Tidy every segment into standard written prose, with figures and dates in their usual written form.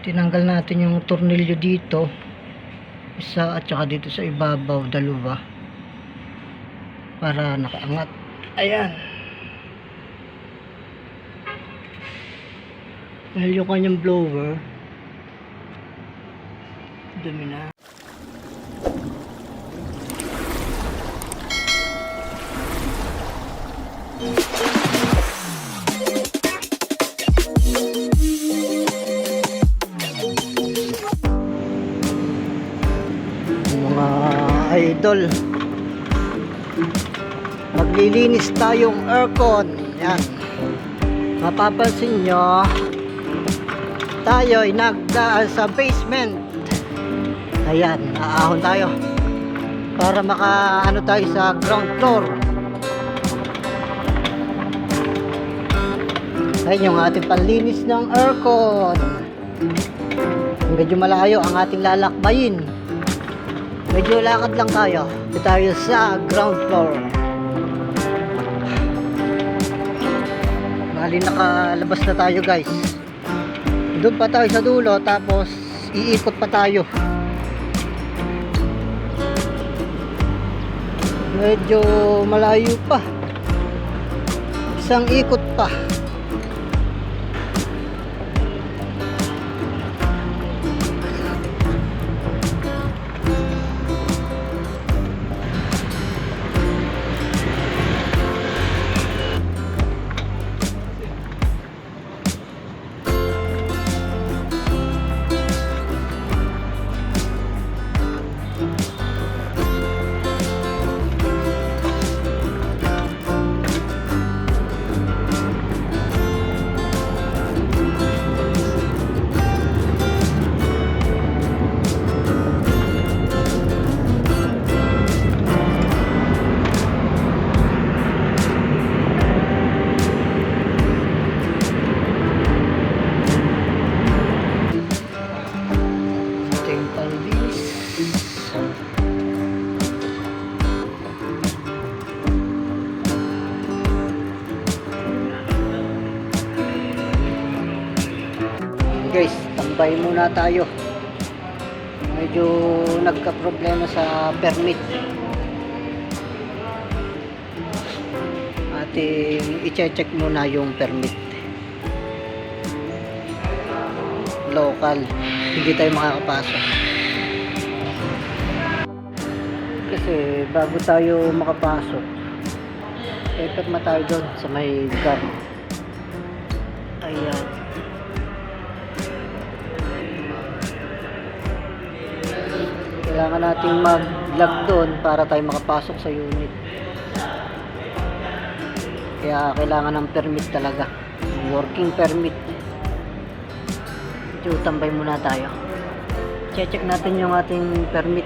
Tinanggal natin yung tornilyo dito, isa at saka dito sa ibabaw, dalawa, para nakaangat. Ayan. Dahil yung kanyang blower dumi na. Mga idol, maglilinis tayong aircon. Yan, mapapansin nyo, tayo ay nagdaan sa basement. Ayan, aahon tayo para makaano tayo sa ground floor. Ayun yung ating panlinis ng aircon. Medyo malayo ang ating lalakbayin. Medyo lakad lang tayo. Ito tayo sa ground floor. Bali nakalabas na tayo, guys. Doon pa tayo sa dulo, tapos iikot pa tayo. Medyo malayo pa. Isang ikot pa. Guys, tambay muna tayo. Medyo nagka-problema sa permit. Ating i-check muna yung permit. Local, hindi tayo makakapasok. Kasi bago tayo makapasok, epekma tayo doon sa may guard. Ayan. Kailangan nating mag-log doon para tayo makapasok sa unit. Kaya kailangan ng permit talaga, working permit. So tambay muna tayo. Check natin yung ating permit.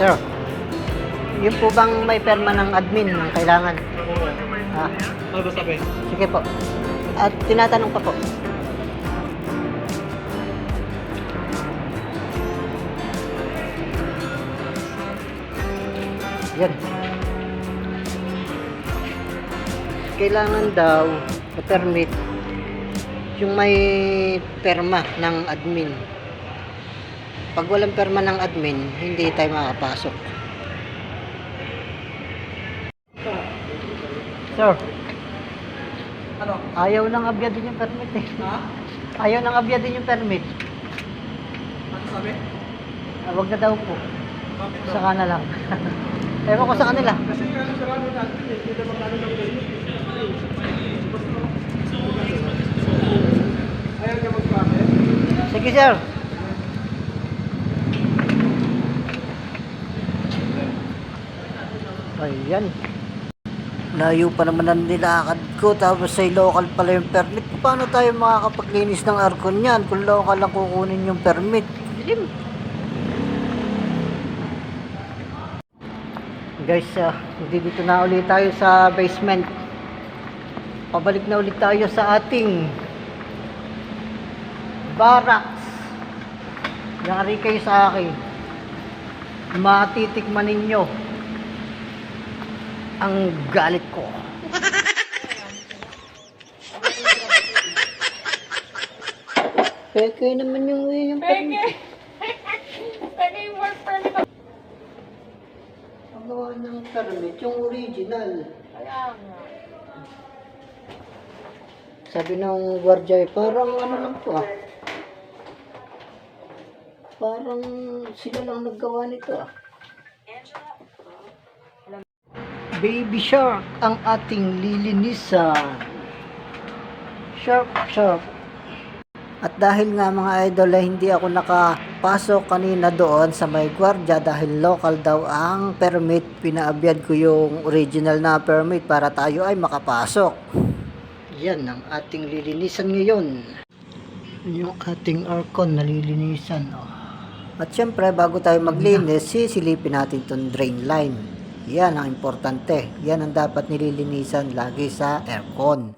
Sir, yun po bang may perma ng admin ang kailangan? Ha? Ano sabi? Sige po. At tinatanong pa po. Yan. Kailangan daw na permit yung may perma ng admin. Pag walang perma ng admin, hindi tayo makapasok. Sir, Ano? ayaw nang abyadin yung permit eh. Ha? Ayaw nang abyadin yung permit. Ano sabi? Wag na daw po. Bakit daw? Saka na lang. Ewan ko sa kanila. Kasi kaya sarado natin, hindi naman ano ng permit. Ayaw ka mag-bakit? Sige sir. Ayan. Layo pa naman ang nilakad ko, tapos sa local pala yung permit. Paano tayo makakapaglinis ng aircon yan kung local lang kukunin yung permit? Dilim. Guys, dito na ulit tayo sa basement. Pabalik na ulit tayo sa ating barracks. Yari kayo sa akin. Matitikman ninyo ang galit ko. Peke naman yung permit. Pwede yung work permit. Ang gawa ng permit, yung original. Kaya nga. Sabi ng gwardiya, parang ano lang to ah. Parang sila lang naggawa nito ah. Baby Shark ang ating lilinisan. Sharp, sharp. At dahil nga mga idol ay hindi ako nakapasok kanina doon sa may gwardiya dahil local daw ang permit, pinaabyad ko yung original na permit para tayo ay makapasok. Yan ang ating lilinisan ngayon. Yung ating aircon na lilinisan. Oh. At syempre bago tayo maglinis, sisilipin natin itong drain line. Yan ang importante. Yan ang dapat nililinisan lagi sa aircon.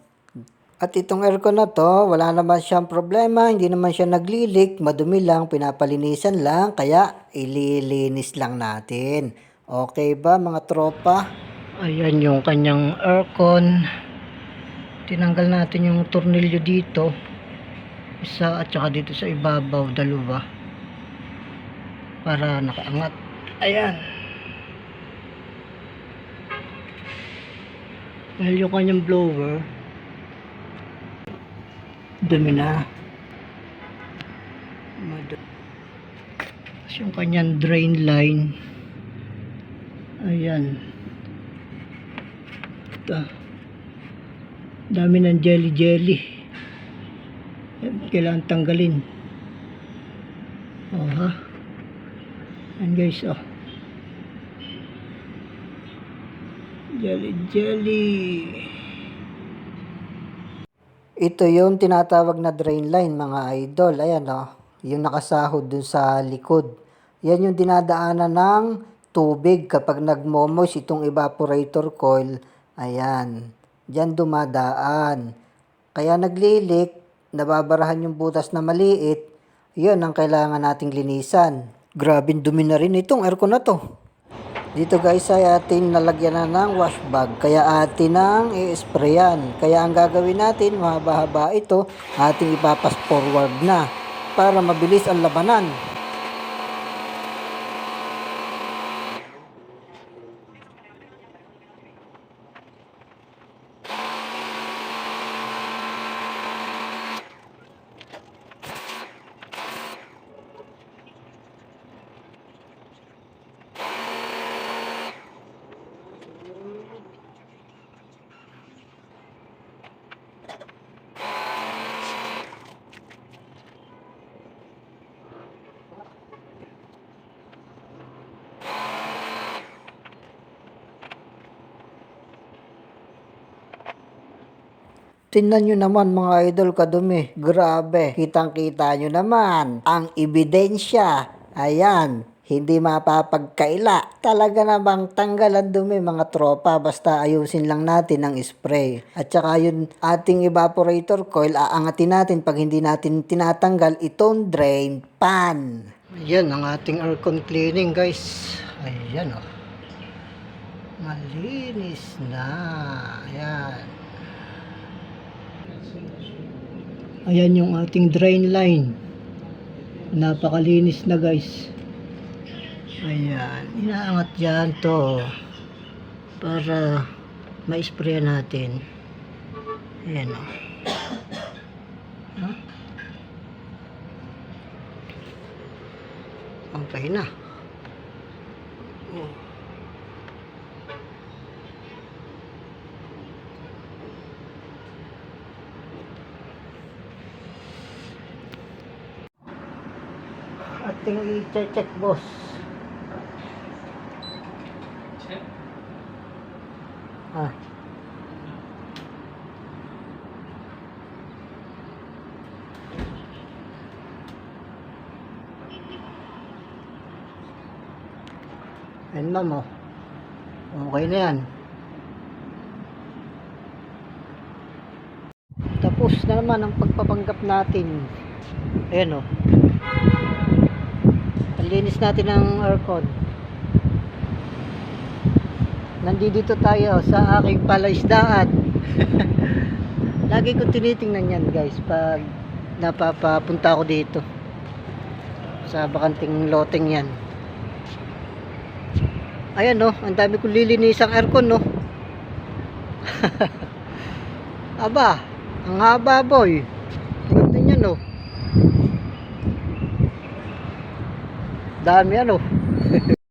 At itong aircon na to, wala naman siyang problema, hindi naman siya naglilik, madumi lang, pinapalinisan lang, kaya ililinis lang natin. Okay ba mga tropa? Ayan yung kanyang aircon. Tinanggal natin yung tornilyo dito. Isa at saka dito sa ibabaw, dalawa. Para nakaangat. Ayan. Dahil yung kanyang blower, dumi na. Tapos yung kanyang drain line. Ayan. Ito. Dami ng jelly. Kailangan tanggalin. Oh ha. Ayan guys oh. Jelly. Ito yung tinatawag na drain line mga idol. Ayan o. Yung nakasahod dun sa likod. Yan yung dinadaanan ng tubig kapag nagmomoist itong evaporator coil. Ayan. Diyan dumadaan. Kaya naglilik, nababarahan yung butas na maliit. Yun ang kailangan nating linisan. Grabe dumi na rin itong aircon na to. Dito guys ay atin nalagyan na ng wash bag. Kaya atin ang i-sprayan. Kaya ang gagawin natin, mahaba-haba ito, ating ipapas forward na para mabilis ang labanan. Tingnan nyo naman mga idol kadumi. Grabe. Kitang-kita nyo naman ang ebidensya. Ayan. Hindi mapapagkaila. Talaga namang tanggalan dumi mga tropa. Basta ayusin lang natin ang spray. At saka yung ating evaporator coil, aangatin natin pag hindi natin tinatanggal itong drain pan. Ayan ang ating aircon cleaning guys. Ayan o. Malinis na. Ayan. Ayan yung ating drain line. Napakalinis na guys. Ayan. Inaangat yan to para ma-spray natin. Ayan o. Huh? Okay na. Oh. Ating i-check boss. Check. Ah. Ayan ma'am oh. Okay na yan. Tapos na naman ang pagpapanggap natin. Ayan oh. Linis natin ang aircon. Nandito tayo sa aking palaisdaan. Lagi ko tinitingnan yan guys pag napapapunta ako dito sa bakanting loteng yan. Ayan no, ang dami kong lilinisang aircon no. Aba, ang haba boy. Ganda niya no. Dami ano.